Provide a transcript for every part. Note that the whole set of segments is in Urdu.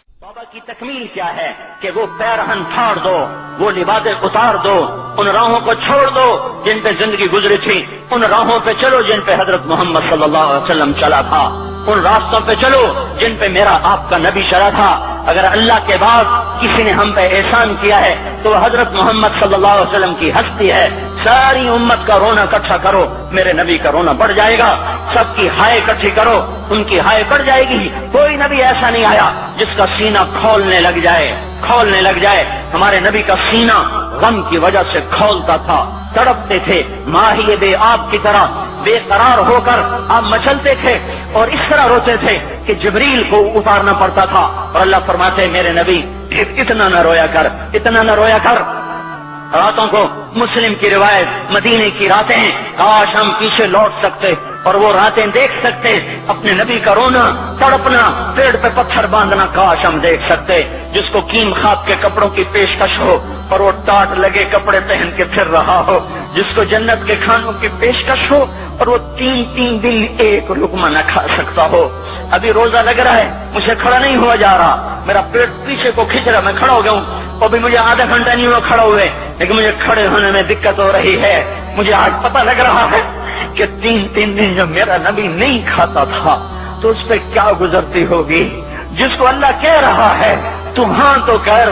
توبہ کی تکمیل کیا ہے کہ وہ پیرہن پھاڑ دو، وہ لباسیں اتار دو، ان راہوں کو چھوڑ دو جن پہ زندگی گزری تھی، ان راہوں پہ چلو جن پہ حضرت محمد صلی اللہ علیہ وسلم چلا تھا، ان راستوں پہ چلو جن پہ میرا آپ کا نبی چلا تھا۔ اگر اللہ کے بعد کسی نے ہم پہ احسان کیا ہے تو وہ حضرت محمد صلی اللہ علیہ وسلم کی ہستی ہے۔ ساری امت کا رونا اکٹھا کرو، میرے نبی کا رونا بڑھ جائے گا۔ سب کی ہائے اکٹھی کرو، ان کی ہائے بڑھ جائے گی۔ کوئی نبی ایسا نہیں آیا جس کا سینہ کھولنے لگ جائے۔ ہمارے نبی کا سینہ غم کی وجہ سے کھولتا تھا، تڑپتے تھے، ماہی بے آب کی طرح بے قرار ہو کر آپ مچلتے تھے اور اس طرح روتے تھے کہ جبریل کو اتارنا پڑتا تھا۔ اور اللہ فرماتے میرے نبی اتنا نہ رویا کر۔ راتوں کو مسلم کی روایت مدینے کی راتیں ہیں، کاش ہم پیچھے لوٹ سکتے اور وہ راتیں دیکھ سکتے، اپنے نبی کا رونا، تڑپنا، پیڑ پہ پتھر باندھنا کاش ہم دیکھ سکتے۔ جس کو کیم خواب کے کپڑوں کی پیشکش ہو اور وہ ٹاٹ لگے کپڑے پہن کے پھر رہا ہو، جس کو جنت کے کھانوں کی پیشکش ہو اور وہ تین دن ایک لقمہ نہ کھا سکتا ہو۔ ابھی روزہ لگ رہا ہے، مجھے کھڑا نہیں ہوا جا رہا، میرا پیٹ پیچھے کو کھینچ رہا، میں کھڑا ہو گیا ہوں، اور بھی مجھے آدھا گھنٹہ نہیں ہوا کھڑا ہوئے، لیکن مجھے کھڑے ہونے میں دقت ہو رہی ہے۔ مجھے آج پتہ لگ رہا ہے کہ تین دن جب میرا نبی نہیں کھاتا تھا تو اس پہ کیا گزرتی ہوگی۔ جس کو اللہ کہہ رہا ہے تو ہاں تو کر،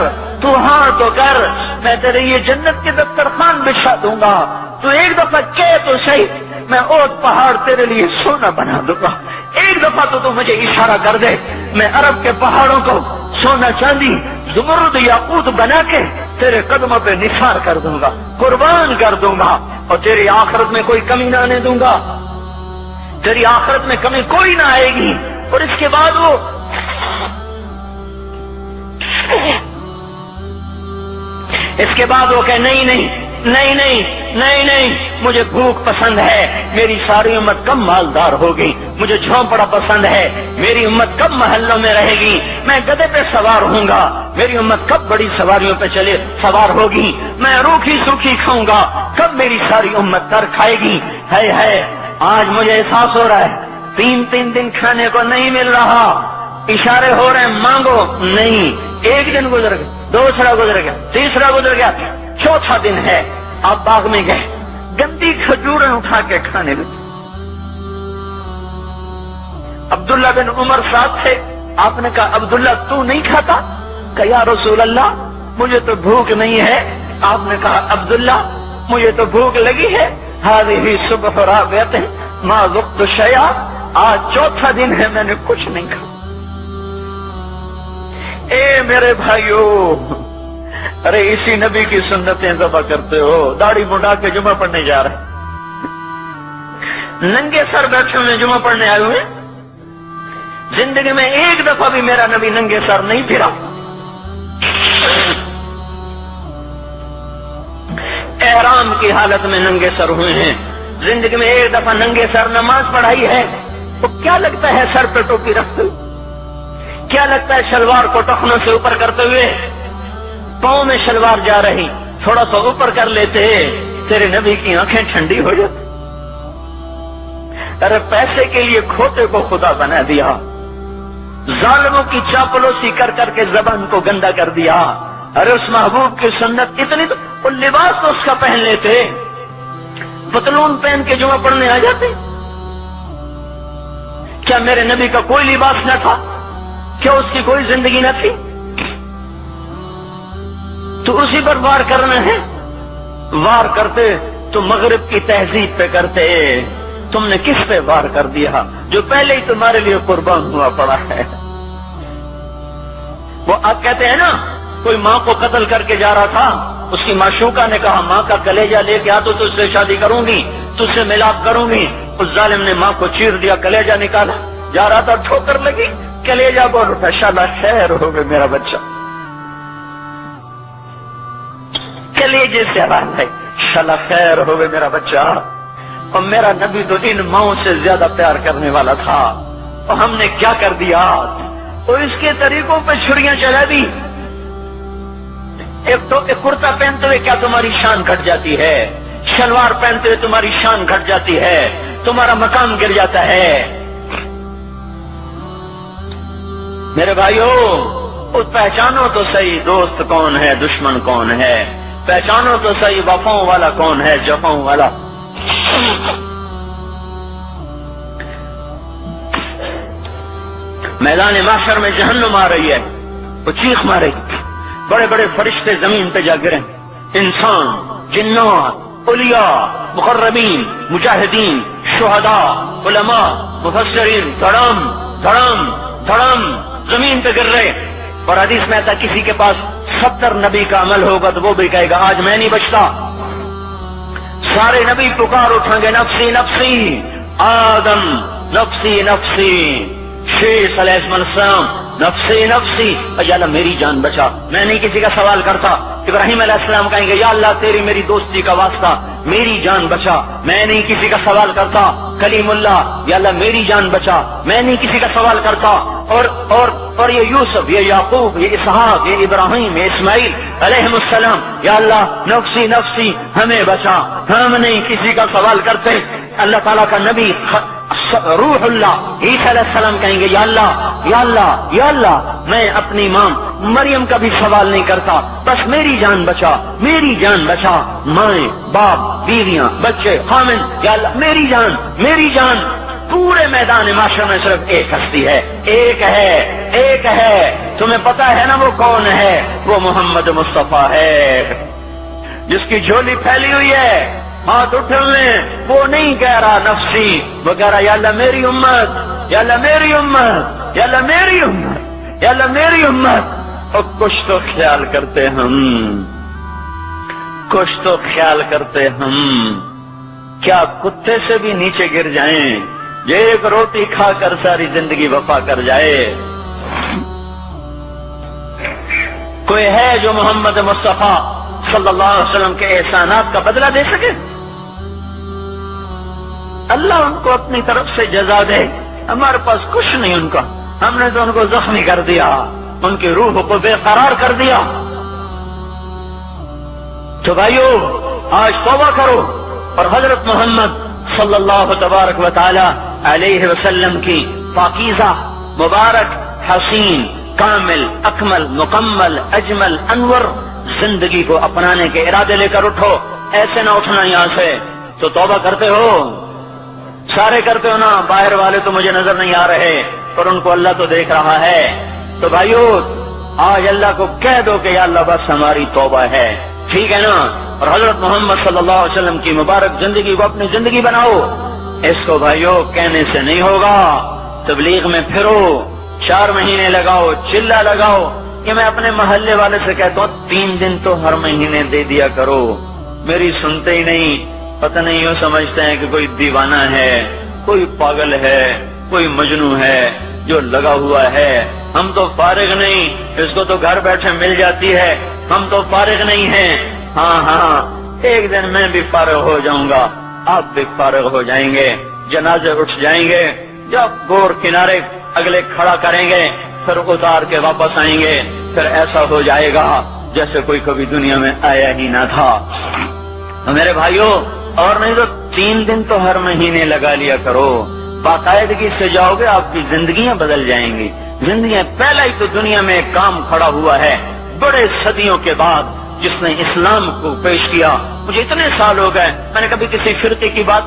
میں تیرے یہ جنت کے دسترخوان بچھا دوں گا، تو ایک دفعہ کہہ تو صحیح، میں اوٹ پہاڑ تیرے لیے سونا بنا دوں گا۔ ایک دفعہ تو مجھے اشارہ کر دے، میں عرب کے پہاڑوں کو سونا چاندی زمرد یاقوت بنا کے تیرے قدموں پہ نثار کر دوں گا، قربان کر دوں گا، اور تیری آخرت میں کوئی کمی نہ آنے دوں گا، تیری آخرت میں کمی کوئی نہ آئے گی۔ اور اس کے بعد وہ کہ نہیں، مجھے بھوک پسند ہے، میری ساری امت کم مالدار ہوگی، مجھے جھونپڑا پسند ہے، میری امت کب محلوں میں رہے گی، میں گدھے پہ سوار ہوں گا، میری امت کب بڑی سواریوں پہ سوار ہوگی، میں روکھی سوکھی کھاؤں گا، کب میری ساری امت تر کھائے گی۔ ہے آج مجھے احساس ہو رہا ہے، تین دن کھانے کو نہیں مل رہا، اشارے ہو رہے ہیں مانگو نہیں۔ ایک دن گزر گیا، دوسرا گزر گیا، تیسرا گزر گیا، چوتھا دن ہے، آپ باغ میں گئے، گندی کھجوریں اٹھا کے کھانے لگے۔ عبداللہ بن عمر صاحب تھے، آپ نے کہا عبداللہ تو نہیں کھاتا؟ کہ یا رسول اللہ مجھے تو بھوک نہیں ہے۔ آپ نے کہا عبداللہ مجھے تو بھوک لگی ہے، ہذہ صبح رابعۃ ما ذقت شیئا، آج چوتھا دن ہے میں نے کچھ نہیں کھا۔ اے میرے بھائیو، ارے اسی نبی کی سنتیں ذبح کرتے ہو، داڑھی مڈا کے جمعہ پڑھنے جا رہے، ننگے سر بیٹھے ہوئے جمعہ پڑھنے آئے ہوئے۔ زندگی میں ایک دفعہ بھی میرا نبی ننگے سر نہیں پھرا، احرام کی حالت میں ننگے سر ہوئے ہیں۔ زندگی میں ایک دفعہ ننگے سر نماز پڑھائی ہے تو کیا لگتا ہے سر پہ ٹوپی رکھتے ہوئے؟ کیا لگتا ہے شلوار کو ٹخنوں سے اوپر کرتے ہوئے؟ پاؤں میں شلوار جا رہی، تھوڑا سا اوپر کر لیتے، تیرے نبی کی آنکھیں ٹھنڈی ہو جاتی۔ ارے پیسے کے لیے کھوتے کو خدا بنا دیا، ظالموں کی چاپلوسی کر کر کے زبان کو گندا کر دیا۔ ارے اس محبوب کی سنت اتنی، تو وہ لباس تو اس کا پہن لیتے، پتلون پہن کے جمعہ پڑھنے آ جاتے۔ کیا میرے نبی کا کوئی لباس نہ تھا؟ کیا اس کی کوئی زندگی نہ تھی؟ تو اسی پر وار کرنا ہے؟ وار کرتے تو مغرب کی تہذیب پہ کرتے، تم نے کس پہ وار کر دیا جو پہلے ہی تمہارے لیے قربان ہوا پڑا ہے؟ وہ آپ کہتے ہیں نا، کوئی ماں کو قتل کر کے جا رہا تھا، اس کی معشوقہ نے کہا ماں کا کلیجہ لے کے آ تو تجھ سے شادی کروں گی، تجھ سے ملاپ کروں گی۔ اس ظالم نے ماں کو چیر دیا، کلیجہ نکالا، جا رہا تھا ٹھوکر لگی، کلیجہ بول اٹھا، شالا خیر ہو گئے میرا بچہ، کلیجے سے آواز ہے، شالا خیر ہو گئے میرا بچہ۔ اور میرا نبی تو ان ماؤں سے زیادہ پیار کرنے والا تھا، اور ہم نے کیا کر دیا؟ اور اس کے طریقوں پہ چھریاں چلا دی۔ ایک کرتا پہنتے ہوئے کیا تمہاری شان گھٹ جاتی ہے؟ شلوار پہنتے ہوئے تمہاری شان گھٹ جاتی ہے، تمہارا مقام گر جاتا ہے۔ میرے بھائیو، پہچانو تو صحیح دوست کون ہے دشمن کون ہے، پہچانو تو صحیح وفاؤں والا کون ہے جفاؤں والا۔ میدان محشر میں جہنم آ رہی ہے، وہ چیخ مارے، بڑے بڑے فرشتے زمین پہ جا گرے، انسان، جنات، اولیاء، مقربین، مجاہدین، شہداء، علماء، مفسرین، دھڑم دھڑم دھڑم زمین پہ گر رہے۔ اور حدیث میں آتا کسی کے پاس 70 نبی کا عمل ہوگا تو وہ بھی کہے گا آج میں نہیں بچتا۔ سارے نبی پکار اٹھیں گے نفسی نفسی، آدم نفسی نفسی، شیخ علیہ السلام نفسی نفسی، یا اللہ میری جان بچا، میں نہیں کسی کا سوال کرتا۔ ابراہیم علیہ السلام کہیں گے یا اللہ تیری میری دوستی کا واسطہ میری جان بچا، میں نہیں کسی کا سوال کرتا۔ کلیم اللہ، یا اللہ میری جان بچا، میں نہیں کسی کا سوال کرتا۔ اور یہ یوسف، یہ یعقوب، یہ اسحاق، یہ ابراہیم، یہ اسماعیل علیہ السلام، یا اللہ نفسی نفسی ہمیں بچا، ہم نہیں کسی کا سوال کرتے۔ اللہ تعالیٰ کا نبی روح اللہ عیسیٰ علیہ السلام کہیں گے یا اللہ یا اللہ یا اللہ میں اپنی ماں مریم کا بھی سوال نہیں کرتا، بس میری جان بچا، میری جان بچا، مائیں باپ بیویاں بچے خامن، یا اللہ میری جان میری جان۔ پورے میدان معاشرے میں صرف ایک ہستی ہے، ایک ہے ایک ہے، تمہیں پتا ہے نا وہ کون ہے؟ وہ محمد مصطفیٰ ہے، جس کی جھولی پھیلی ہوئی ہے، ہاتھ اٹھے ہوئے، وہ نہیں کہہ رہا نفسی، وہ کہہ رہا یا اللہ میری امت، یا اللہ میری امت، یا اللہ میری امت، یا اللہ میری امت۔ اور کچھ تو خیال کرتے ہم، کچھ تو خیال کرتے ہم، کیا کتے سے بھی نیچے گر جائیں، ایک روٹی کھا کر ساری زندگی وفا کر جائے؟ کوئی ہے جو محمد مصطفیٰ صلی اللہ علیہ وسلم کے احسانات کا بدلہ دے سکے؟ اللہ ان کو اپنی طرف سے جزا دے، ہمارے پاس کچھ نہیں ان کا، ہم نے تو ان کو زخمی کر دیا، ان کی روح کو بے قرار کر دیا۔ تو بھائیو آج توبہ کرو اور حضرت محمد صلی اللہ تبارک و تعالی علیہ وسلم کی پاکیزہ مبارک حسین کامل اکمل مکمل اجمل انور زندگی کو اپنانے کے ارادے لے کر اٹھو۔ ایسے نہ اٹھنا یہاں سے، تو توبہ کرتے ہو، سارے کرتے ہو نا، باہر والے تو مجھے نظر نہیں آ رہے اور ان کو اللہ تو دیکھ رہا ہے۔ تو بھائیو آج اللہ کو کہہ دو کہ یا اللہ بس ہماری توبہ ہے، ٹھیک ہے نا؟ اور حضرت محمد صلی اللہ علیہ وسلم کی مبارک زندگی کو اپنی زندگی بناؤ۔ اس کو بھائیو کہنے سے نہیں ہوگا، تبلیغ میں پھرو، 4 مہینے لگاؤ، چلہ لگاؤ۔ کہ میں اپنے محلے والے سے کہتا ہوں 3 دن تو ہر مہینے دے دیا کرو، میری سنتے ہی نہیں، پتہ نہیں یوں سمجھتے ہیں کہ کوئی دیوانہ ہے، کوئی پاگل ہے، کوئی مجنون ہے جو لگا ہوا ہے۔ ہم تو فارغ نہیں، اس کو تو گھر بیٹھے مل جاتی ہے، ہم تو فارغ نہیں ہیں۔ ہاں ہاں ایک دن میں بھی فارغ ہو جاؤں گا، آپ بھی فارغ ہو جائیں گے، جنازے اٹھ جائیں گے، جب گور کنارے اگلے کھڑا کریں گے پھر اتار کے واپس آئیں گے، پھر ایسا ہو جائے گا جیسے کوئی کبھی دنیا میں آیا ہی نہ تھا۔ میرے بھائیوں اور نہیں تو 3 دن تو ہر مہینے لگا لیا کرو، باقاعدگی سے جاؤ گے، آپ کی زندگیاں بدل جائیں گی، زندگیاں۔ پہلا ہی تو دنیا میں ایک کام کھڑا ہوا ہے بڑے صدیوں کے بعد جس نے اسلام کو پیش کیا۔ مجھے اتنے سال ہو گئے، میں نے کبھی کسی فرقے کی بات،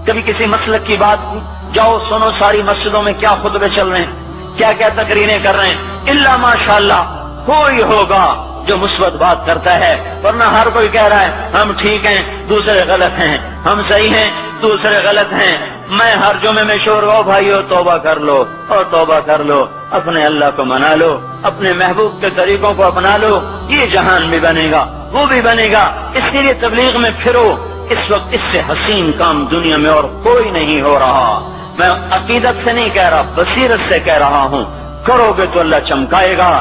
کبھی کسی مسلک کی بات، جاؤ سنو ساری مسجدوں میں کیا خطبے چل رہے ہیں، کیا کیا تقریریں کر رہے ہیں، الا ماشاءاللہ کوئی ہوگا جو مثبت بات کرتا ہے، ورنہ ہر کوئی کہہ رہا ہے ہم ٹھیک ہیں دوسرے غلط ہیں، ہم صحیح ہیں دوسرے غلط ہیں۔ میں ہر جمعے میں شور ہو بھائیو توبہ کر لو اور توبہ کر لو، اپنے اللہ کو منا لو، اپنے محبوب کے طریقوں کو اپنا لو، یہ جہان بھی بنے گا وہ بھی بنے گا۔ اس لیے تبلیغ میں پھرو، اس وقت اس سے حسین کام دنیا میں اور کوئی نہیں ہو رہا۔ میں عقیدت سے نہیں کہہ رہا، بصیرت سے کہہ رہا ہوں، کرو گے تو اللہ چمکائے گا،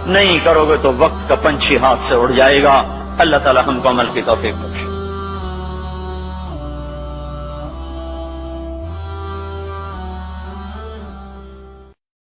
نہیں کرو گے تو وقت کا پنچھی ہاتھ سے اڑ جائے گا۔ اللہ تعالی ہم کو عمل کی توفیق دے۔